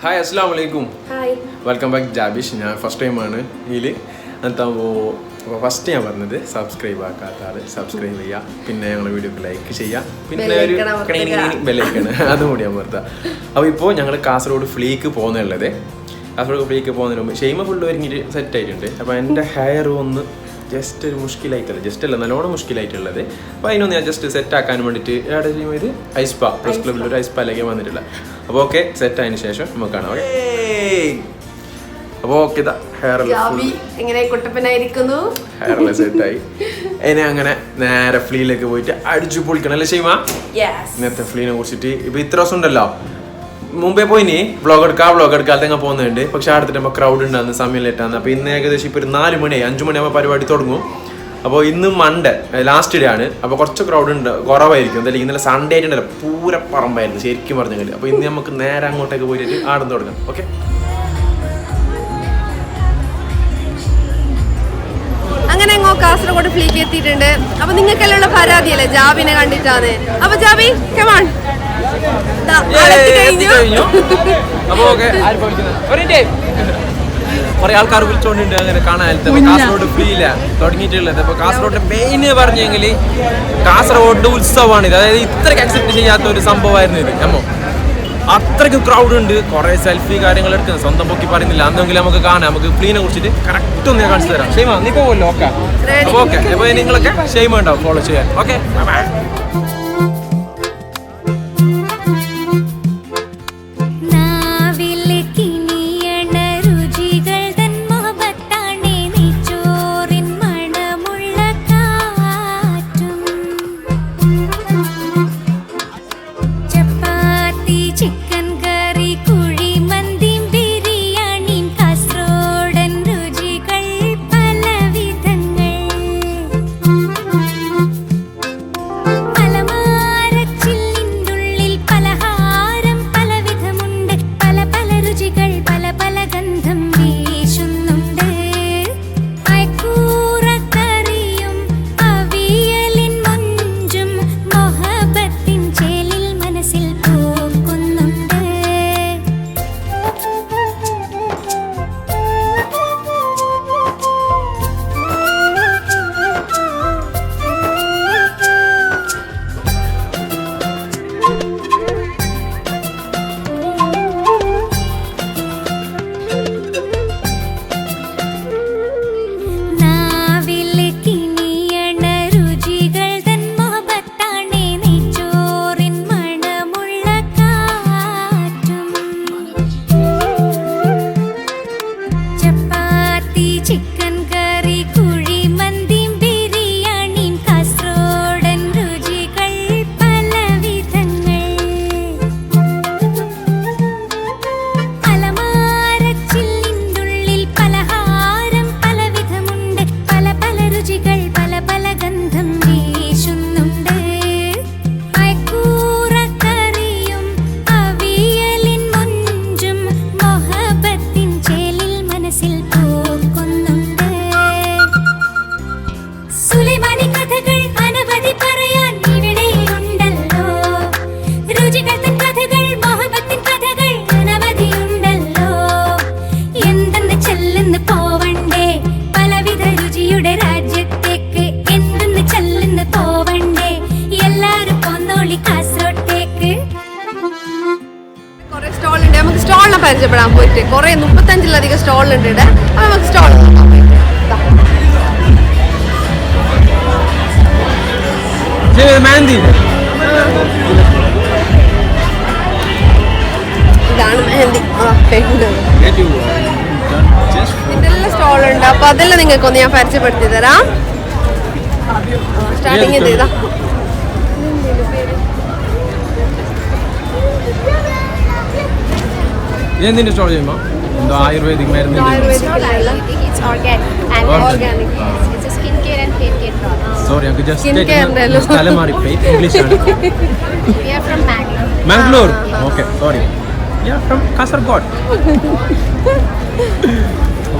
Hi അസ്സലാമു അലൈക്കും. Hi, welcome back Jabish. ഞാൻ ഫസ്റ്റ് ടൈമാണ് ഇതിൽ. അപ്പോൾ ഫസ്റ്റ് ഞാൻ പറഞ്ഞത് സബ്സ്ക്രൈബ് ആക്കാത്ത ആൾ സബ്സ്ക്രൈബ് ചെയ്യുക, പിന്നെ ഞങ്ങളുടെ വീഡിയോക്ക് ലൈക്ക് ചെയ്യുക, പിന്നെ ഒരു ബെല്ലൈക്കണ് അതും കൂടി അമർത്തുക. അപ്പോൾ ഇപ്പോൾ ഞങ്ങൾ കാസർഗോഡ് ഫ്ലീക്ക് പോകുന്നുള്ളത്. കാസർഗോഡ് ഫ്ലീക്ക് പോകുന്നതിന് മുമ്പ് ഷെയ്മ ഫുള്ള് ഒരുങ്ങിയിട്ട് സെറ്റ് ആയിട്ടുണ്ട്. അപ്പോൾ എൻ്റെ ഹെയർ ഒന്ന് ജസ്റ്റ് ഒരു മുഷ്കിലായിട്ടല്ല, ജസ്റ്റ് അല്ല നല്ലോണം മുഷ്കിലായിട്ടുള്ളത്. അപ്പോൾ അതിനൊന്ന് ഞാൻ ജസ്റ്റ് സെറ്റ് ആക്കാൻ വേണ്ടിയിട്ട് എവിടെ ചെയ്യുമ്പോൾ ഇത് ഐസ്പാ പ്രസ് ക്ലബിൽ ഒരു ഐസ്പാലേക്ക് വന്നിട്ടില്ല. അപ്പോൾ ഓക്കെ, സെറ്റ് ആയതിനു ശേഷം നമുക്ക് കാണാം. ഓക്കെ, അപ്പോൾ ഓക്കെ, ഹെയർ എങ്ങനെ കുട്ടപ്പനായിരിക്കുന്നു, ഹെയറെല്ലാം സെറ്റായി. അതിനെ അങ്ങനെ നേരെ ഫ്ലീയിലേക്ക് പോയിട്ട് അടിച്ചു പൊളിക്കണം അല്ലേ ഷെയ്മ? ഇന്നത്തെ ഫ്ലീനെ കുറിച്ചിട്ട് ഇപ്പൊ ഇത്ര ദിവസം ഉണ്ടല്ലോ, മുമ്പേ പോയിനി വ്ളോഗ് എടുക്കാതെ അങ്ങ് പോകുന്നുണ്ട്. പക്ഷെ അടുത്തിട്ട് ക്രൗഡ് ഉണ്ടാകുന്ന സമയം ലേറ്റാണ്. അപ്പോൾ ഇന്ന് ഏകദേശം ഇപ്പോൾ ഒരു 4 മണി 5 മണിയാകുമ്പോൾ പരിപാടി തുടങ്ങും. അപ്പോൾ ഇന്ന് മൺഡേ ലാസ്റ്റ് ഡേ ആണ്. അപ്പോൾ കുറച്ച് ക്രൗഡ് ഉണ്ട്, കുറവായിരിക്കും. എന്തായാലും ഇന്നലെ സൺഡേ ആയിട്ടുണ്ടല്ലോ, പൂര പറമ്പായിരുന്നു ശരിക്കും പറഞ്ഞെങ്കിൽ. അപ്പോൾ ഇന്ന് നമുക്ക് നേരെ അങ്ങോട്ടേക്ക് പോയിട്ട് ആടുന്ന് തുടങ്ങാം. ഓക്കെ, അങ്ങനെ അങ്ങോ കാസർഗോഡ് ഫ്ലീക്ക് എത്തിയിട്ടുണ്ട്. അപ്പൊ നിങ്ങൾക്കെല്ലാം ഉള്ള പരാതിയല്ലേ ജാബിനെ കണ്ടിട്ടാണ്. അപ്പൊ ജാബി കമാൺ, കുറെ ആൾക്കാർ വിളിച്ചോണ്ട് അങ്ങനെ കാണാൻ. കാസർഗോഡ് ഫ്ലീല തുടങ്ങിയിട്ടുള്ളത്. അപ്പൊ കാസർഗോഡ് മെയിൻ പറഞ്ഞെങ്കിൽ കാസർഗോഡ് ഉത്സവമാണ് ഇത്. അതായത് ഇത്രയ്ക്ക് അക്സെപ്റ്റ് ചെയ്യാത്ത ഒരു സംഭവമായിരുന്നു ഇത്. നമ്മ അത്രയ്ക്ക് ക്രൗഡ് ഉണ്ട്, കുറെ സെൽഫി കാര്യങ്ങൾ എടുക്കുന്നത്. സ്വന്തം പൊക്കി പറയുന്നില്ല, അന്നെങ്കിലും നമുക്ക് കാണാം. നമുക്ക് ഫ്ലീനെ കുറിച്ചിട്ട് കറക്റ്റ് ഒന്ന് കാണിച്ചു തരാം. ഷെയ്മ നീ പോവല്ലോ? ഓക്കെ, അപ്പൊ ഓക്കെ, അപ്പൊ നിങ്ങളൊക്കെ ഷെയ്മ ഉണ്ടാവും ഫോളോ ചെയ്യാൻ. ഓക്കെ, പരിചയപ്പെടാൻ പോയിട്ട് കുറെ 35-ലധികം സ്റ്റോളുണ്ട് ഇവിടെ. അപ്പൊ നമുക്ക് സ്റ്റോൾ ഇതാണ് മെഹന്തി. ഇതെല്ലാം സ്റ്റോളുണ്ട്. അപ്പൊ അതെല്ലാം നിങ്ങൾക്കൊന്ന് ഞാൻ പരിചയപ്പെടുത്തി തരാം. സ്റ്റാർട്ടിങ് ചെയ്താ എന്തിന്റെ സ്റ്റോൾ ചെയ്യുമ്പോ എന്തോ ആയുർവേദിക് മരുന്ന്. സോറി, ഞങ്ങൾക്ക് ജസ്റ്റ് സ്ഥലം മാറിപ്പോയി. ഇംഗ്ലീഷാണ്. Mangalore. Okay, sorry, from Kasaragod.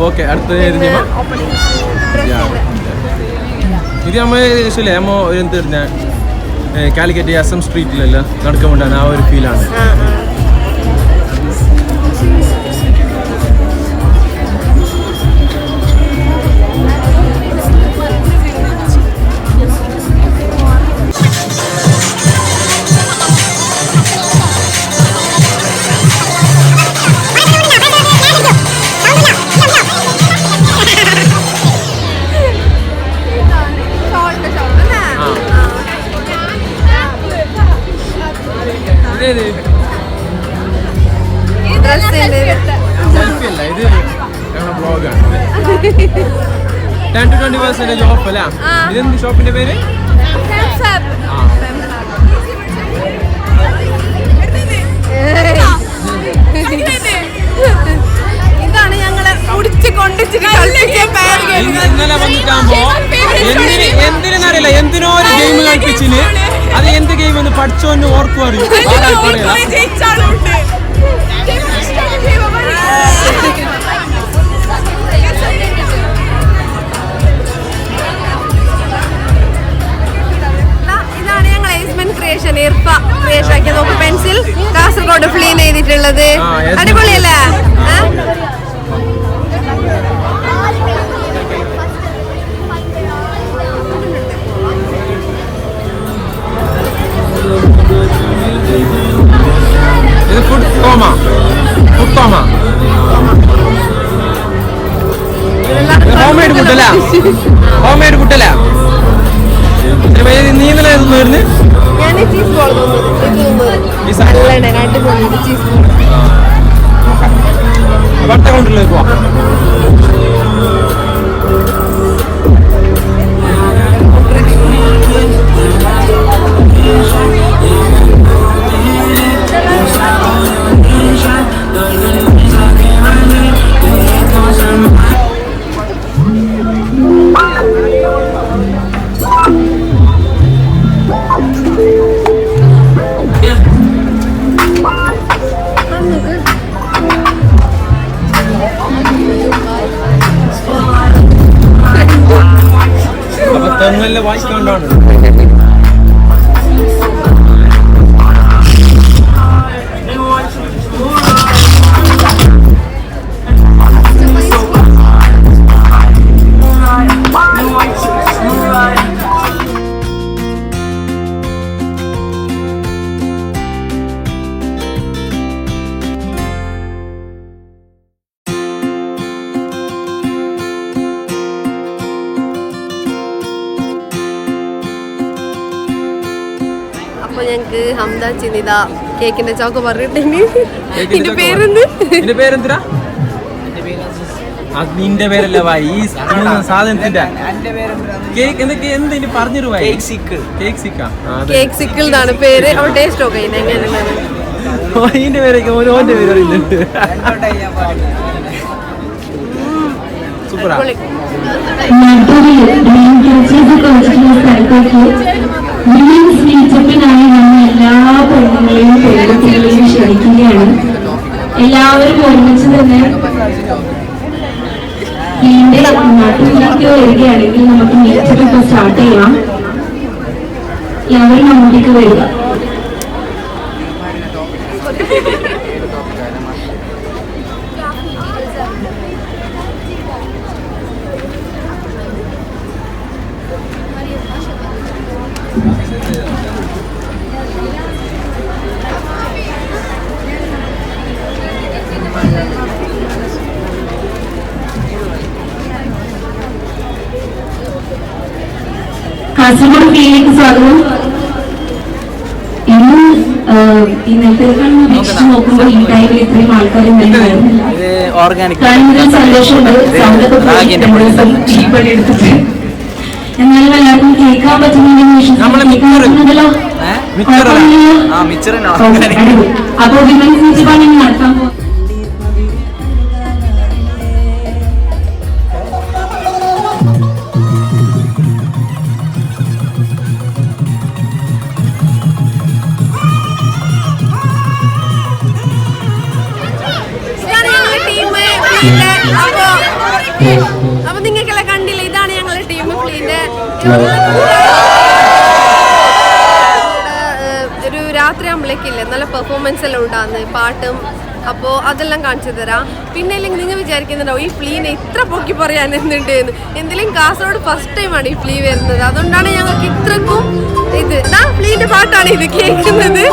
Okay, അടുത്ത ഏത് ചെയ്യുമ്പോ ഇത് നമ്മ എന്ത് പറഞ്ഞ കാലിക്കറ്റ് SM സ്ട്രീറ്റിലല്ല നടക്കാൻ വേണ്ടാണ് ആ ഒരു ഫീലാണ്. എടുക്കുന്നുണ്ട്. ഇത് ഞങ്ങളുടെ ബ്ലോഗാണ്. 10 to 20% ഓഫ് അല്ല. ഇതെന്ത് ഷോപ്പിന്റെ പേര്? ഇതാണ് ഞങ്ങളെ കുടിച്ച് കൊണ്ടിച്ച് ഇന്നലെ വന്നിട്ടാകുമ്പോ എന്തിനറിയില്ല, എന്തിനോ ഒരു ഗെയിം കളിപ്പിച്ചിന്. അത് എന്ത് ഗെയിം എന്ന് പഠിച്ചോന്ന് ഓർക്കും അറിയും. ഇതാണ് ഞങ്ങൾ ഏസ്മെന്റ് ക്രിയേഷൻ ക്രിയേഷൻ ആക്കിയ നോക്ക് പെൻസിൽ കാസർഗോഡ് ഫ്ലീൻ ചെയ്തിട്ടുള്ളത്. അടിപൊളിയല്ലേ? ഇത് ഫുഡ് കോമ ഹോംമെയ്ഡ് ഫുഡല്ല, ഹോംമെയ്ഡ് ഫുഡല്ല. നീ ഇന്നലെ വരുന്നത് അടുത്ത കൗണ്ടറിലേക്ക് പോവാം. തെങ്ങല്ല വായിക്കാണ്ടാണ്. അപ്പൊ ഞങ്ങക്ക് ഹംദ ചിന്നിത കേക്കിന്റെ ചോക്ക് പറഞ്ഞിട്ടുണ്ട്. ഇതിന്റെ പേരെന്ത്? നിന്റെ പേരല്ല വായി ഈ സാധനത്തിന്റെ കേക്ക് എന്തൊക്കെ എന്ത് പറഞ്ഞൊരു കേക്ക് സിക്കിൾ എന്നാണ് പേര്. അവ ടേസ്റ്റ് ഒക്കെ എങ്ങനെയാണ്? അതിന്റെ പേരൊക്കെ ഓരോന്റെ പേര് പറയുന്നുണ്ട്. സൂപ്പറാ. ായി നമ്മൾ എല്ലാ പെണ്ണുങ്ങളെയും പെൺകുട്ടികളെയും ക്ഷണിക്കുകയാണ്. എല്ലാവരും ഒരുമിച്ച് തന്നെ നാട്ടിലേക്ക് വരികയാണെങ്കിൽ നമുക്ക് മീറ്റപ്പ് സ്റ്റാർട്ട് ചെയ്യാം. എല്ലാവരും അങ്ങോട്ടേക്ക് വരിക. കാസർഗോഡ് ഫീലിലേക്ക് സ്വാഗതം. ഇന്ന് ഇന്നത്തേക്കാൾ അപേക്ഷിച്ച് നോക്കുമ്പോൾ ഈ ടൈമിൽ ഇത്രയും ആൾക്കാരും കാണുന്നതിൽ സന്തോഷമുണ്ട്. എടുത്തിട്ട് എന്നാലും എല്ലാവർക്കും കേൾക്കാൻ പറ്റുന്നതിനല്ലോ. അപ്പൊ വിമൻസ് മീറ്റ് നടത്താൻ പോകും. അപ്പൊ നിങ്ങൾക്കെല്ലാം കണ്ടില്ല, ഇതാണ് ഞങ്ങളുടെ ടീം ഫ്ലീന്റെ. ഒരു രാത്രി ആകുമ്പോഴേക്കില്ലേ നല്ല പെർഫോമൻസ് എല്ലാം ഉണ്ടാകുന്നത്, പാട്ടും. അപ്പോൾ അതെല്ലാം കാണിച്ചു തരാം. പിന്നെ അല്ലെങ്കിൽ നിങ്ങൾ വിചാരിക്കുന്നുണ്ടാവും ഈ ഫ്ലീനെ ഇത്ര പൊക്കി പറയാൻ എന്തുണ്ട് എന്ന്. എന്തെങ്കിലും കാസർഗോഡ് ഫസ്റ്റ് ടൈമാണ് ഈ ഫ്ലീ വരുന്നത്, അതുകൊണ്ടാണ് ഞങ്ങൾക്ക് ഇത്രക്കും ഇത് ഫ്ലീന്റെ പാട്ടാണ് ഇത് കേൾക്കുന്നത്.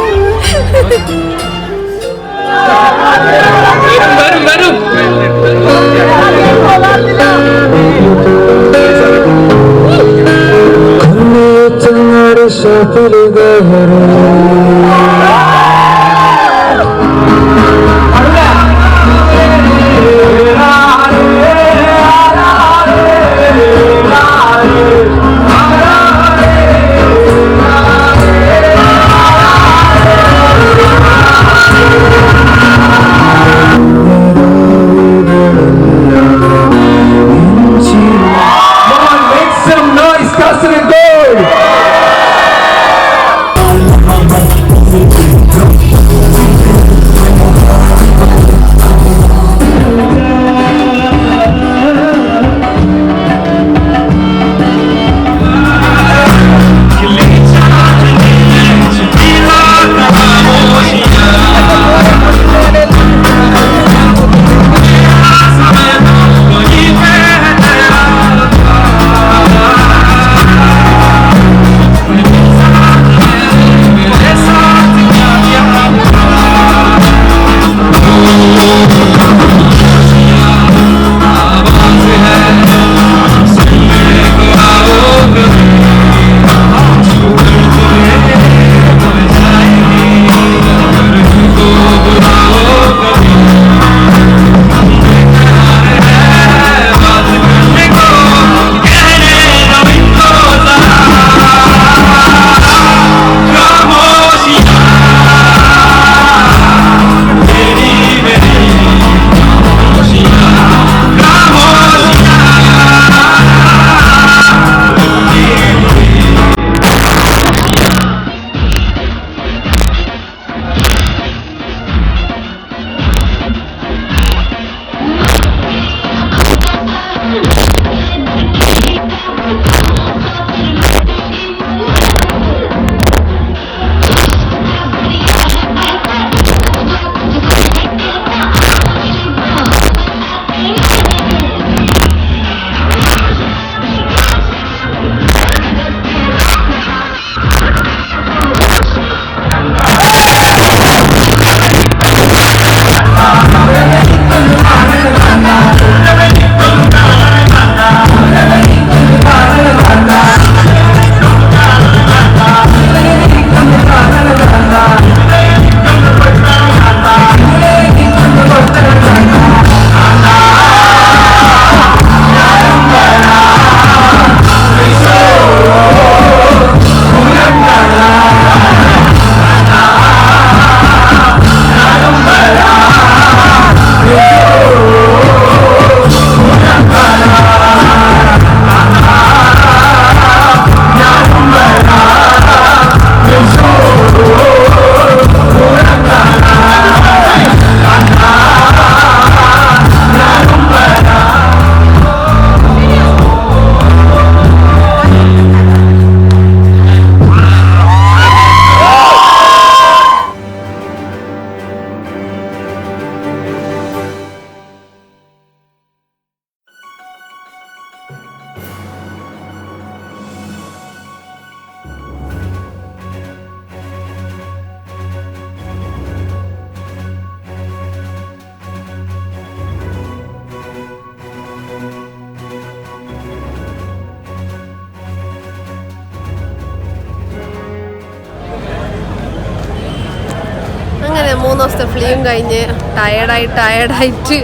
3 ദിവസത്തെ ഫ്ലീയും കഴിഞ്ഞ് ടയർഡായിട്ട്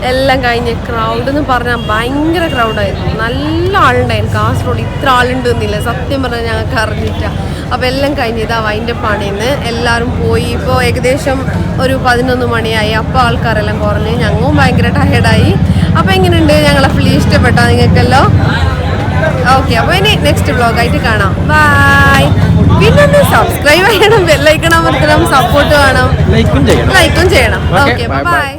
എല്ലാം കഴിഞ്ഞ് ക്രൗഡ് എന്ന് പറഞ്ഞാൽ ഭയങ്കര ക്രൗഡായിരുന്നു. നല്ല ആളുണ്ടായിരുന്നു. കാസർഗോഡ് ഇത്ര ആളുണ്ട് എന്നില്ല സത്യം പറഞ്ഞാൽ ഞങ്ങൾക്ക് അറിഞ്ഞില്ല. അപ്പോൾ എല്ലാം കഴിഞ്ഞ് ഇതാ അതിൻ്റെ പണിന്ന് എല്ലാവരും പോയി. ഇപ്പോൾ ഏകദേശം ഒരു 11 മണിയായി. അപ്പോൾ ആൾക്കാരെല്ലാം കുറഞ്ഞ് ഞങ്ങളും ഭയങ്കര ടയർഡായി. അപ്പോൾ എങ്ങനെയുണ്ട് ഞങ്ങളെ ഫ്ലീ ഇഷ്ടപ്പെട്ടോ നിങ്ങൾക്കല്ലോ? ഓക്കെ, അപ്പോൾ ഇനി നെക്സ്റ്റ് വ്ളോഗായിട്ട് കാണാം. ബൈ. പിന്നെ ഒന്ന് സബ്സ്ക്രൈബ് ചെയ്യണം, ബെല്ലൈക്കൺ അമർത്തണം, സപ്പോർട്ട് വേണം, ലൈക്കും ചെയ്യണം. Okay, by.